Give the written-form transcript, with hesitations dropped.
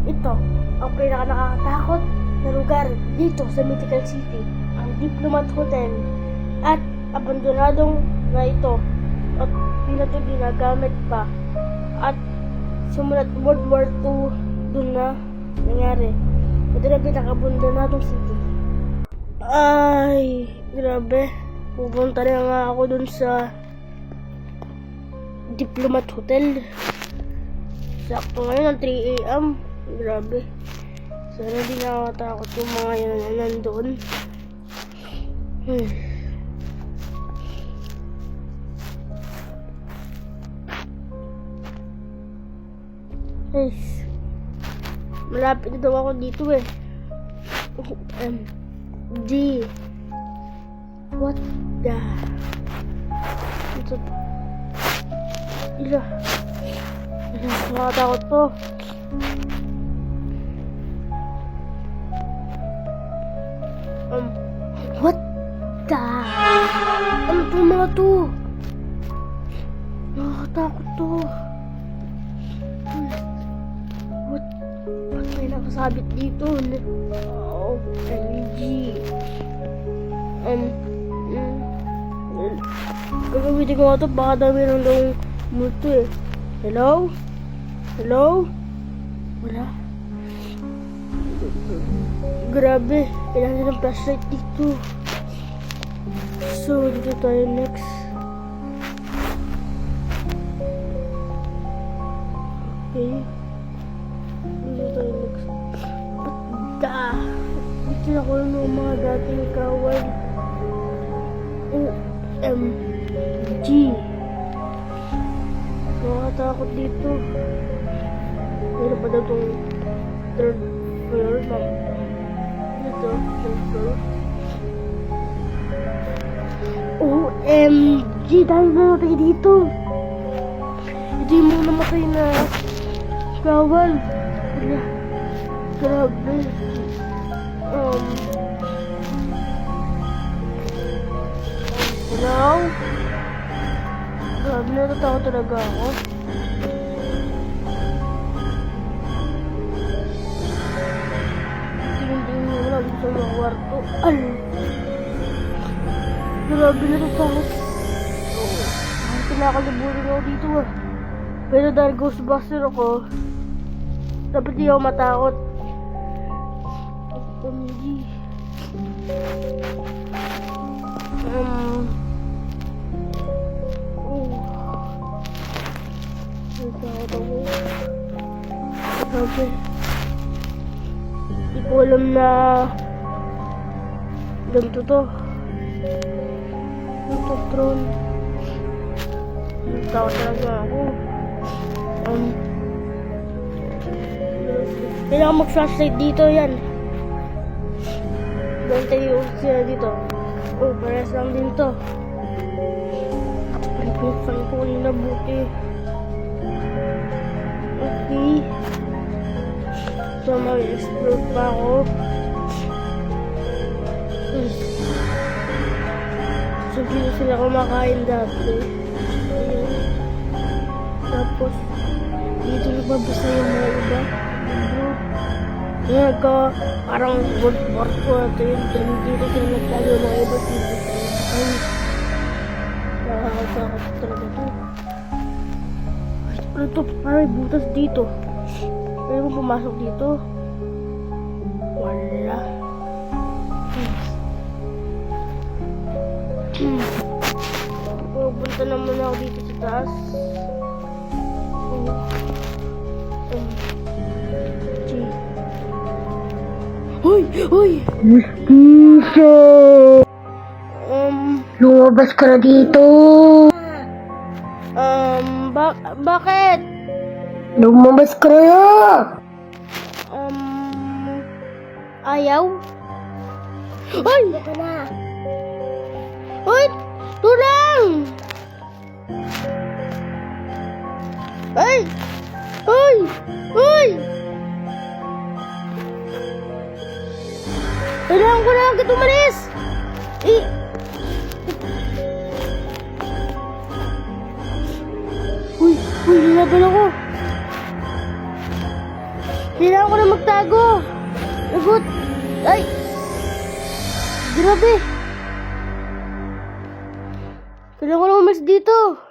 Ito ang pinaka-nakakatakot na lugar dito sa Mythical City, ang Diplomat Hotel. At abandonadong na ito at di na ito ginagamit pa. At sumunod World War II dun na nangyari. Ito na pinaka-abandonadong city. Ay, grabe. Pupunta na nga ako dun sa Diplomat Hotel. Sakto ngayon ang 3 AM. Grabe. Sana di nakakatakot yung mga yan na nandoon. Guys, malapit na daw ako dito eh. OMG. What the? Ito. Ila. Nakakatakot to. What the? Ano to mga to? Nakakatakot to. Ba't may nakasabit dito? OMG. Gagamitin ko nga ito, baka dami lang daw multo eh. Hello? Hello? Wala. Grabe, kailangan ng flashlight dito. So, dito tayo next. Okay. Dito tayo next. Dito na ko ng mga dating kawal. OMG. Nakakatakot dito. Meron pa daw itong third floor, ma'am. Ito, third floor. OMG! Dahil na natin dito. Ito yung mga namatay na kawal. Grabe. Hello? Grabe, natatakot talaga ako. Tingin-tingin mo lang sa mga kwarto. Grabe, natatakot. Kinakalibutin ako dito ah. Pero dahil Ghostbuster ako, dapat di ako matakot. OMG. Natakot ako. Grabe. Di ko alam na ganito to. Ito throne. Natakot talaga ako. Kailangan mag-flashlight dito yan. Gantayo sila dito. Oh, pares lang din to. Pinsan ko na buti. Okay. So, mag-explore pa ako. So, dito sila kumakain dati. Ayan. Tapos, dito nagbabasa yung mga iba. Ngayon ko, parang World War II ito yun. Dito sila nagtago ng iba dito. Ay, nakakatakot talaga ito. Ano ito? Parang may butas dito. Pwede mo pumasok dito? Wala. Pupunta naman ako dito sa taas. Hoy! Hoy! Mustisyo! Lumabas ka na dito! Bakit? Lumabas ka na! Ayaw? Hoy! Ka na! Hoy! Tulang! Hoy! Hoy! Hoy! Kailangan ko na agad umalis! Uy, lalaban ako! Kailangan ko na magtago. Lagot. Ay! Grabe. Kailangan ko na umalis dito.